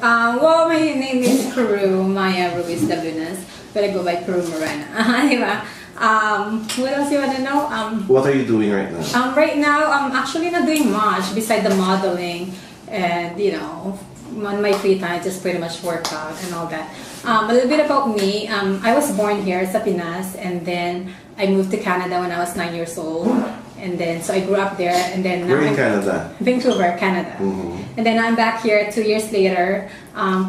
Well, my name is Peru Maya Ruiz Dabunas, but I go by Peru Morena. Diba? What else you want to know? What are you doing right now? Right now, I'm actually not doing much besides the modeling and, on my free time, I just pretty much work out and all that. A little bit about me. I was born here sa Pinas, and then I moved to Canada when I was 9 years old. And then, so I grew up there, and then... Where in Canada? Vancouver, Canada. And then I'm back here 2 years later,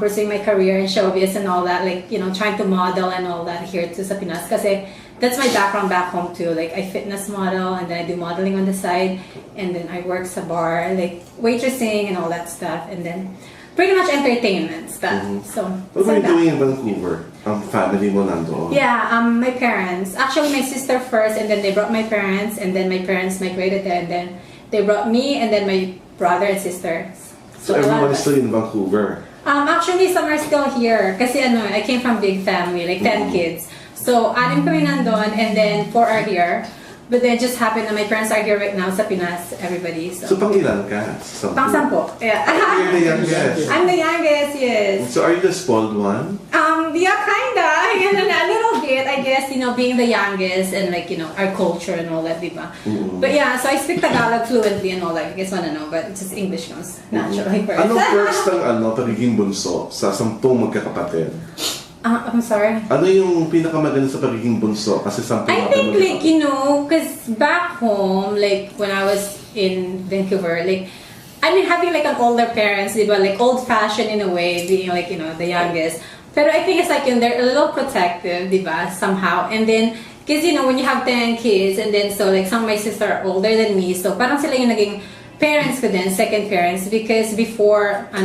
pursuing my career in showbiz and all that, like, trying to model and all that here to sa Pinas. Kasi that's my background back home too. Like, I fitness model, and then I do modeling on the side, and then I work sa bar, like waitressing and all that stuff, and then pretty much entertainment stuff. So what were you doing in Vancouver? Family mo nandoon? Yeah, my parents. Actually, my sister first, and then they brought my parents, and then my parents migrated there, and then they brought me, and then my brother and sister. So everyone is still in Vancouver? Actually, some are still here. Kasi I came from big family, like 10 kids. So, 6 kami nandun, and then 4 are here. But then it just happened that my parents are here right now sa Pinas, everybody. So pang-ilan ka? Pang-sampo. Yeah. You're the youngest. I'm the youngest, yes. So are you the spoiled one? Yeah, kinda. A little bit, I guess, being the youngest and like, our culture and all that, diba? But yeah, so I speak Tagalog fluently and all that. You guys wanna know, but it's just English comes naturally first. Anong first ng pagiging bunso sa 10 magkakapatid? I'm sorry? Ano yung pinakamaganda sa pagiging bunso? Kasi 10 I think like, because back home, like when I was in Vancouver, like, having like an older parents, diba? Like old-fashioned in a way, being like, the youngest. Pero I think it's like, they're a little protective, diba? Somehow. And then, because, when you have 10 kids, and then so like some of my sisters are older than me, so parang sila yung naging parents ko din, second parents, because before I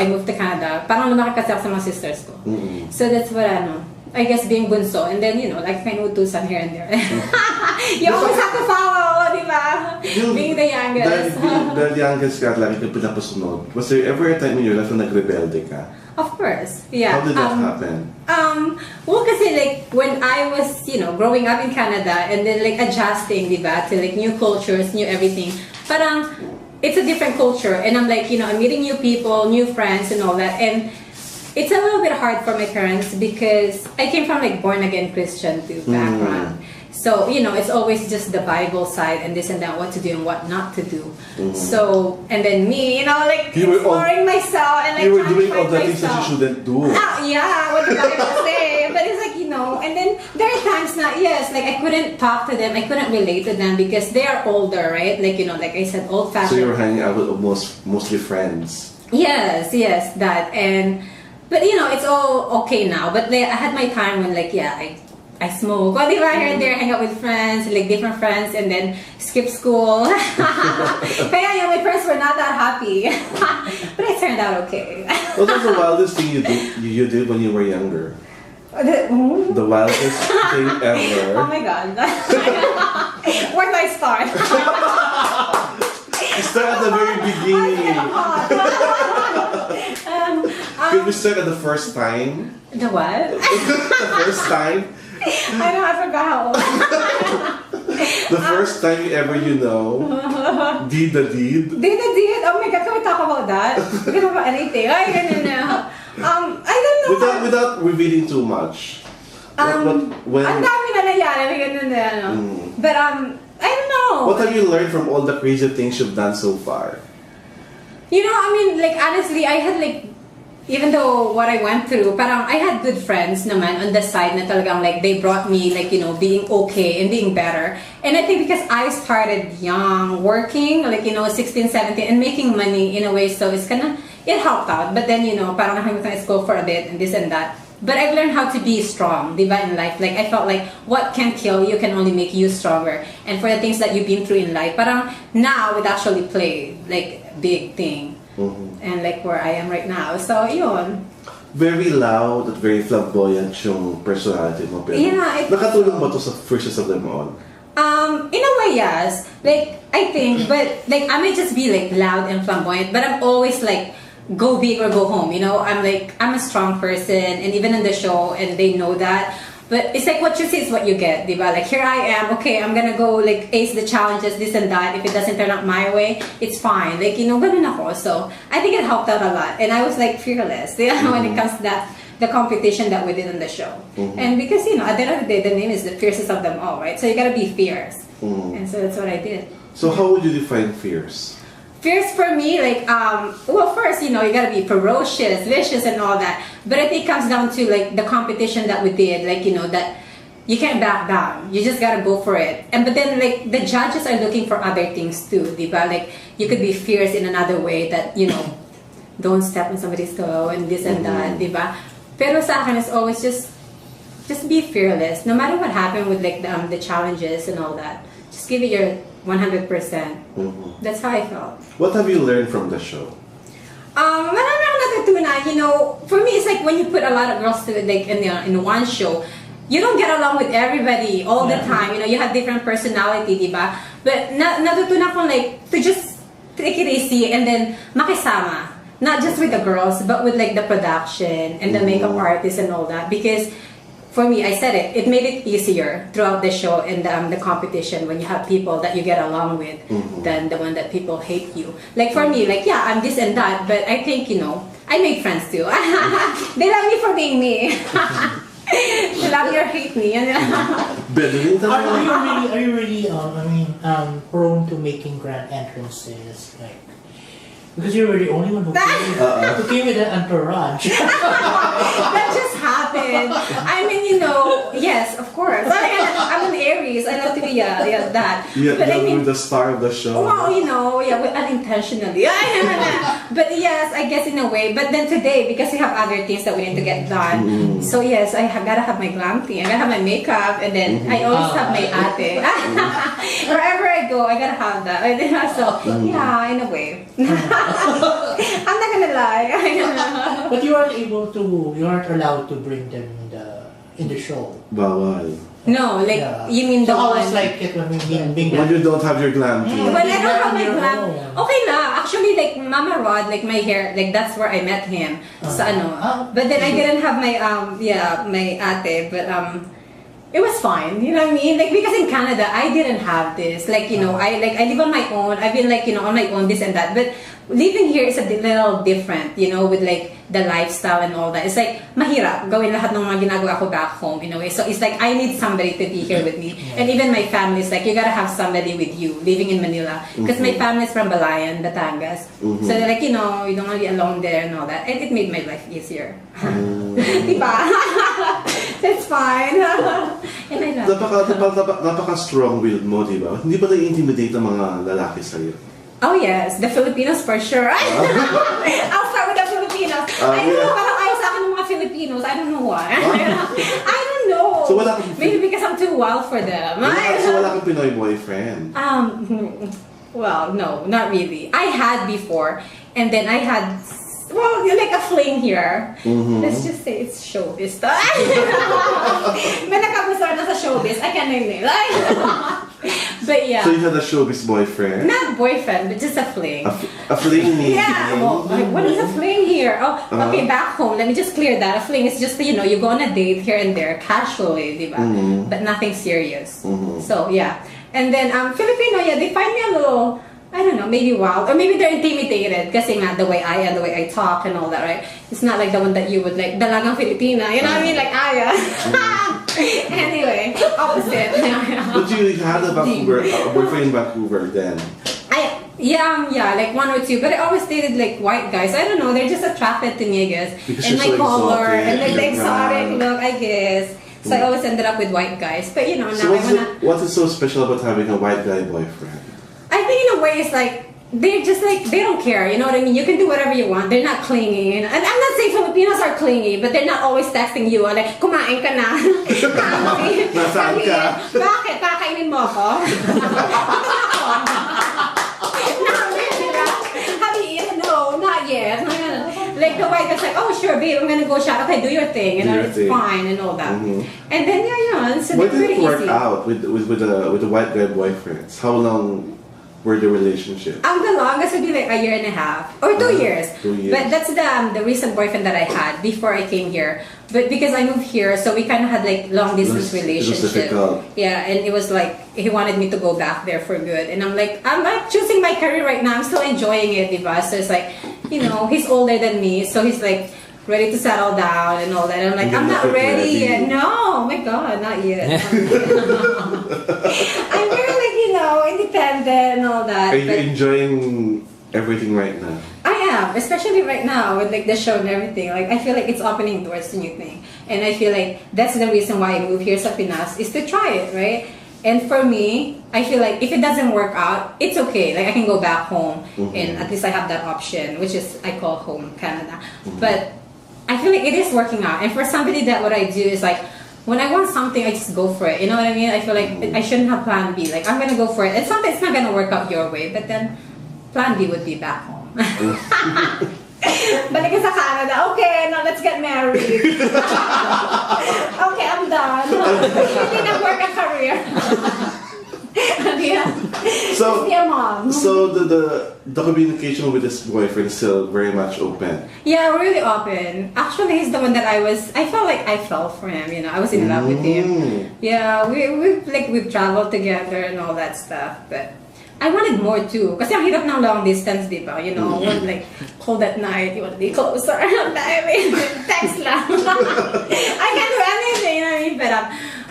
moved to Canada, parang lumaki kasi ako sa mga sisters ko. So that's what I guess being bunso, and then like may utusan here and there. You always have to follow, di ba? Being the youngest. Dahil youngest ka, lagi ka pinapasunod. Was there ever a time in your life na nagrebelde ka? Of course, yeah. How did that happen? Well, kasi like when I was, growing up in Canada and then like adjusting, diba, to like new cultures, new everything. Parang it's a different culture, and I'm like, I'm meeting new people, new friends, and all that, and it's a little bit hard for my parents because I came from like born again Christian too background. So, it's always just the Bible side and this and that, what to do and what not to do. So, and then me, like exploring myself and like you were trying doing to all find the things that myself. you shouldn't do. Yeah, what the Bible say. But it's like, and then there are times now, yes, like I couldn't talk to them, I couldn't relate to them because they are older, right? Like, like I said, old-fashioned. So you were hanging out with mostly friends. Yes, that. But it's all okay now. But like, I had my time when like, yeah, I smoke. Well, here and there, hang out with friends, like different friends, and then skip school. Kaya my parents were not that happy. But it turned out okay. What was the wildest thing you did when you were younger? The wildest thing ever. Oh my god. Where do I start? Start at the very beginning. Could we start at the first time? The what? The first time? I forgot how old. The first time you ever, did the deed? Did the deed? Oh my god, can we talk about that? We can talk about anything. I don't know. I don't know. Without revealing too much. When? Ang dami na nangyari, But I don't know. What have you learned from all the crazy things you've done so far? Like honestly, I had like, even though what I went through, parang I had good friends naman on the side na talagang like they brought me like, being okay and being better. And I think because I started young, working, like, 16, 17, and making money in a way, so it's it helped out. But then, parang nahanggang tayo school for a bit and this and that. But I've learned how to be strong, diba, in life. Like, I felt like what can kill you can only make you stronger. And for the things that you've been through in life, parang now it actually played like a big thing. And like where I am right now. So, yun. Very loud at very flamboyant yung personality mo. Pero yeah, nakatulong ba to sa Fiercest of them all? In a way, yes. Like, I think, but like I may just be like loud and flamboyant, but I'm always like go big or go home. I'm a strong person, and even in the show, and they know that. But it's like what you see is what you get, diba? Like here I am, okay, I'm gonna go like ace the challenges, this and that. If it doesn't turn out my way, it's fine. Like, you know, ganun ako. So I think it helped out a lot. And I was like fearless, when it comes to that, the competition that we did on the show. And because, you know, at the end of the day, the name is the fiercest of them all, right? So you gotta be fierce. And so that's what I did. So how would you define fierce? Fierce for me, like, well, first, you know, you gotta be ferocious, vicious, and all that. But I think it comes down to, like, the competition that we did, like, you know, that you can't back down. You just gotta go for it. But then, like, the judges are looking for other things too, diba? Like, you could be fierce in another way that, you know, don't step on somebody's toe and this and that, diba? Pero sa akin, it's always just be fearless. No matter what happened with, like, the challenges and all that. Just give it your 100%. That's how I felt. What have you learned from the show? Marami akong natutunan. You know, for me, it's like when you put a lot of girls to like in one show, you don't get along with everybody all the time. You know, you have different personality, diba? But natutunan ko like to just take it easy and then makisama. Not just with the girls, but with like the production and the makeup artists and all that. Because for me, I said it made it easier throughout the show and the competition when you have people that you get along with than the one that people hate you. Like for me, like, yeah, I'm this and that, but I think, you know, I made friends too. They love me for being me. They love me or hate me. Are you really, prone to making grand entrances? Like, because you were the only one who came with an entourage. That just happened. I mean, you know, yes, of course. I'm an Aries. I love to be that. Yeah, but I mean, the star of the show. Well, you know, unintentionally. But yes, I guess in a way. But then today, because we have other things that we need to get done, so yes, I have gotta have my glam thing. I gotta have my makeup, and then I always have my ate. Wherever I go, I gotta have that. So yeah, in a way. I'm not gonna lie. But you aren't allowed to bring them in the show. Bawal. No, like, you mean the so one. I was like it when you don't have your glam team. When I don't have my glam, okay na. Actually, like Mama Rod, like my hair, like that's where I met him. Sa ano. But then I didn't have my my ate, but it was fine, you know what I mean? Like, because in Canada, I didn't have this. Like, you know, I live on my own. I've been like, you know, on my own, this and that. But living here is a little different, you know, with like the lifestyle and all that. It's like, mahirap gawin lahat ng mga ginagawa ko back home in a way. So it's like, I need somebody to be here with me. And even my family is like, you gotta have somebody with you living in Manila. Because my family is from Balayan, Batangas. So they're like, you know, you don't want to be alone there and all that. And it made my life easier. Diba? That's fine. And I love Napaka-strong-willed mo, diba? Hindi ba nai-intimidate ang mga lalaki sa'yo? Oh yes, the Filipinos for sure. I'll start with the Filipinos. I don't know, parang ayaw sa akin ng mga Filipinos. I don't know why. I don't know. So wala kang maybe because I'm too wild for them. So wala kang Pinoy boyfriend? Well, no, not really. I had before, and then I had, well, like a fling here. Let's just say it's showbiz. May nakabusar na sa showbiz. I can't name it. But yeah. So you had a showbiz boyfriend? Not boyfriend, but just a fling. A fling means? Yeah. Well, what is a fling here? Oh, okay, back home. Let me just clear that. A fling is just, you know, you go on a date here and there, casually, diba? But nothing serious. So yeah. And then Filipino, yeah, they find me a little, I don't know, maybe wild, or maybe they're intimidated kasi nga the way I am, the way I talk and all that, right? It's not like the one that you would like, dalagang Filipina, you know what I mean? Like Aya. Anyway, opposite. But you had a boyfriend in Vancouver then? Yeah, like one or two, but I always dated like white guys. I don't know, they're just attracted to me, I guess. Because and my so color, exotic, and like the exotic look, I guess. So I always ended up with white guys. But you know, now what is so special about having a white guy boyfriend? I think in a way it's like, they're just like, they don't care, you know what I mean? You can do whatever you want. They're not clingy. And I'm not saying Filipinos are clingy, but they're not always texting you. Like, kumain ka na. Nasaan ka? Bakit? Kakainin mo ako? No, not yet. Like the white guy's like, oh sure babe, I'm gonna go shop. Okay, do your thing. You know, it's fine and all that. And then yeah, so why did it work out with the white guy boyfriends? How long were the relationships? The longest would be like a year and a half or 2 years. 2 years. But that's the recent boyfriend that I had before I came here. But because I moved here, so we kind of had like long distance It was relationship. difficult. Yeah, and it was like he wanted me to go back there for good, and I'm like, I'm not choosing my career right now. I'm still enjoying it, diba? So it's like, you know, he's older than me, so he's like ready to settle down and all that. And I'm like, I'm not ready yet. No, oh my God, not yet. I'm very like, you know, independent and all that. Are you enjoying everything right now? I am, especially right now with like the show and everything. Like I feel like it's opening doors to new things, and I feel like that's the reason why I moved here sa Pinas is to try it, right? And for me, I feel like if it doesn't work out, it's okay. Like I can go back home, and at least I have that option, which is I call home Canada. But I feel like it is working out, and for somebody that what I do is like, when I want something, I just go for it. You know what I mean? I feel like I shouldn't have plan B. Like I'm gonna go for it. And sometimes it's not gonna work out your way, but then plan B would be back home. Balik ka sa Canada. Okay, now let's get married. Okay, I'm done. Hindi nag-work a career. Yeah. So, be a mom. So the communication with this boyfriend is still very much open. Yeah, really open. Actually, he's the one that I felt like I fell for him. You know, I was in love with him. Yeah, we've traveled together and all that stuff, but I wanted more too. Kasi ang hirap ng long distance, di ba? You know, when like cold at night, you want to be closer. I mean, text lang. I can't do anything, you know what I mean?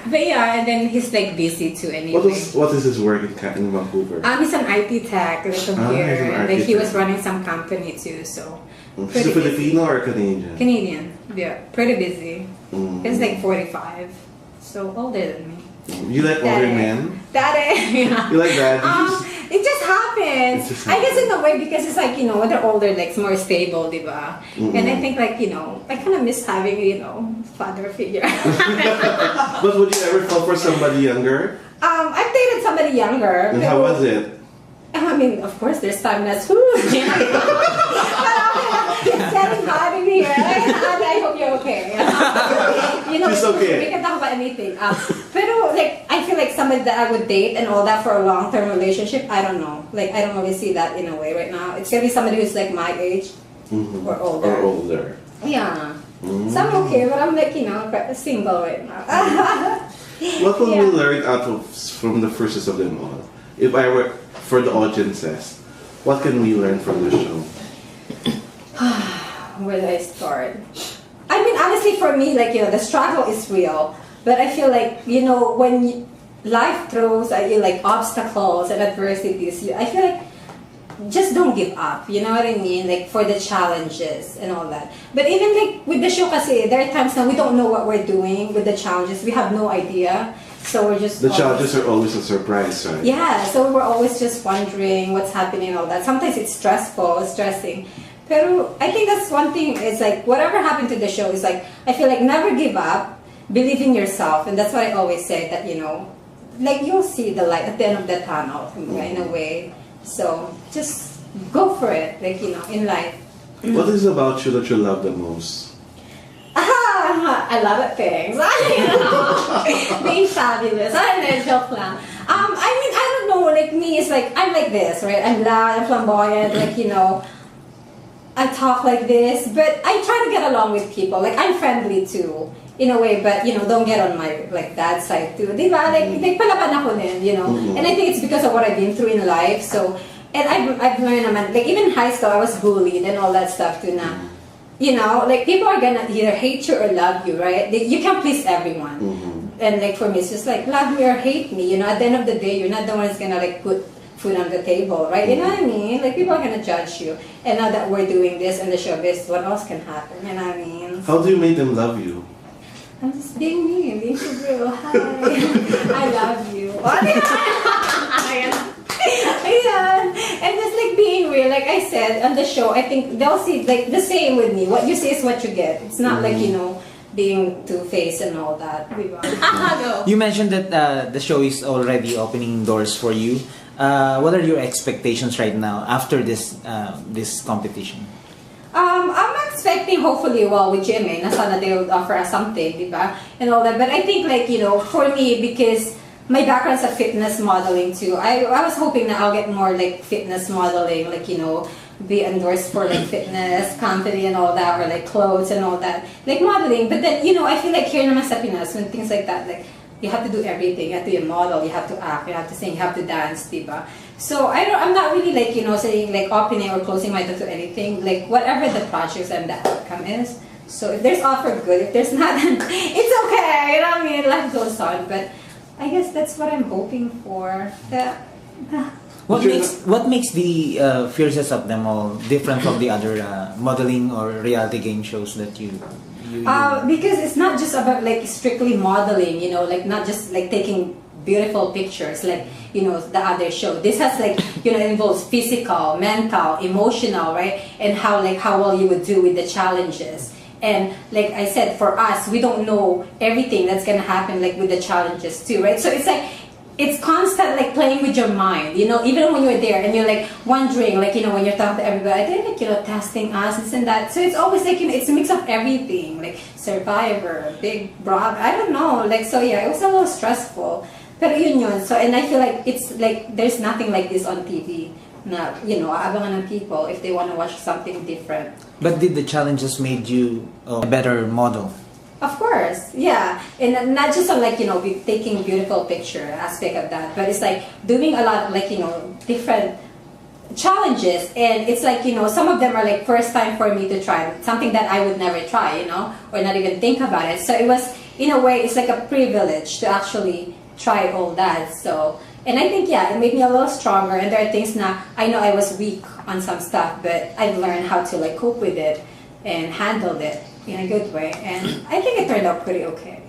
But yeah, and then he's like busy too anyway. What is his work in Vancouver? He's an IT tech, like from here. And like he was running some company too, so. He's a Filipino or Canadian? Canadian, yeah. Pretty busy. He's like 45, so older than me. You like older men? Daddy, yeah. You like that? It just happens. I guess in a way because it's like, you know, when they're older, like it's more stable, diba? And I think like, you know, I kind of miss having, you know, father figure. But would you ever fall for somebody younger? I've dated somebody younger. And how was it? I mean, of course, there's time that's who. It's getting hot in here. I hope you're okay. You know, She's okay. We can talk about anything. Pero like, I feel like somebody that I would date and all that for a long-term relationship, I don't know. Like, I don't really see that in a way right now. It's gonna be somebody who's like my age or older. Or older. Yeah. So I'm okay, but I'm like, you know, single right now. What will we learn from the firstest of them all? If I were for the audiences, what can we learn from the show? Where do I start? I mean, honestly, for me, like, you know, the struggle is real. But I feel like, you know, when life throws at you like obstacles and adversities, I feel like just don't give up. You know what I mean? Like for the challenges and all that. But even like with the show, kasi there are times now we don't know what we're doing with the challenges. We have no idea. So we're just... The challenges are always a surprise, right? Yeah, so we're always just wondering what's happening and all that. Sometimes it's stressful, stressing. Pero I think that's one thing, is like, whatever happened to the show is like, I feel like never give up, believe in yourself. And that's what I always say, that, you know, like you'll see the light at the end of the tunnel, in a way. So just go for it, like, you know, in life. What is it about you that you love the most? A lot of things. Being fabulous. I don't know, joke lang. I mean, I don't know, like me, it's like, I'm like this, right? I'm loud, I'm flamboyant, like, you know, I talk like this, but I try to get along with people. Like, I'm friendly too, in a way, but, you know, don't get on my, like, bad side too. Diba? Like palaban ako din, you know? And I think it's because of what I've been through in life, so, and I've learned, like, even in high school, I was bullied and all that stuff too na. You know, like, people are gonna either hate you or love you, right? You can't please everyone. And like, for me, it's just like, love me or hate me, you know? At the end of the day, you're not the one who's gonna, like, put food on the table, right? You know what I mean? Like, people are gonna judge you. And now that we're doing this and the showbiz, what else can happen? You know what I mean? How do you make them love you? I'm just being me, being so real. Hi. I love you. Ayan. And just like being real, like I said on the show, I think they'll see like the same with me. What you see is what you get. It's not like, you know, being two-faced and all that. You mentioned that the show is already opening doors for you. What are your expectations right now after this competition? I'm expecting hopefully well with Jimmy, na sana they will offer us something, diba? And all that. But I think like, you know, for me, because my background's a fitness modeling too. I was hoping that I'll get more like fitness modeling, like, you know, be endorsed for like fitness company and all that, or like clothes and all that, like modeling. But then, you know, I feel like here naman sa Pinas, when things like that, like you have to do everything. You have to be a model, you have to act, you have to sing, you have to dance, diba? So I'm not really like, you know, saying like opening or closing my door to anything. Like whatever the projects and the outcome is. So if there's offer, good. If there's not, it's okay. You know what I mean? Life goes on. But I guess that's what I'm hoping for. What makes the Fiercest of them all different from the other modeling or reality game shows that you because it's not just about like strictly modeling, you know, like not just like taking beautiful pictures like, you know, the other show. This has like, you know, involves physical, mental, emotional, right? And how well you would do with the challenges. And like I said, for us, we don't know everything that's gonna happen like with the challenges too, right? So it's like, it's constant like playing with your mind, you know, even when you're there and you're like wondering, like, you know, when you're talking to everybody, they're like, you know, testing us, this and that. So it's always like, you know, it's a mix of everything, like Survivor, Big Brother, I don't know, like, so yeah, it was a little stressful. Pero yun. So, and I feel like it's like, there's nothing like this on TV. Na, you know, abangan ng people if they want to watch something different. But did the challenges made you a better model? Of course, yeah. And not just on like, you know, taking beautiful picture aspect of that, but it's like doing a lot of like, you know, different challenges. And it's like, you know, some of them are like first time for me to try, something that I would never try, you know, or not even think about it. So it was, in a way, it's like a privilege to actually try all that. So, and I think, yeah, it made me a little stronger. And there are things now, I know I was weak on some stuff, but I've learned how to like cope with it and handle it in a good way. And I think it turned out pretty okay.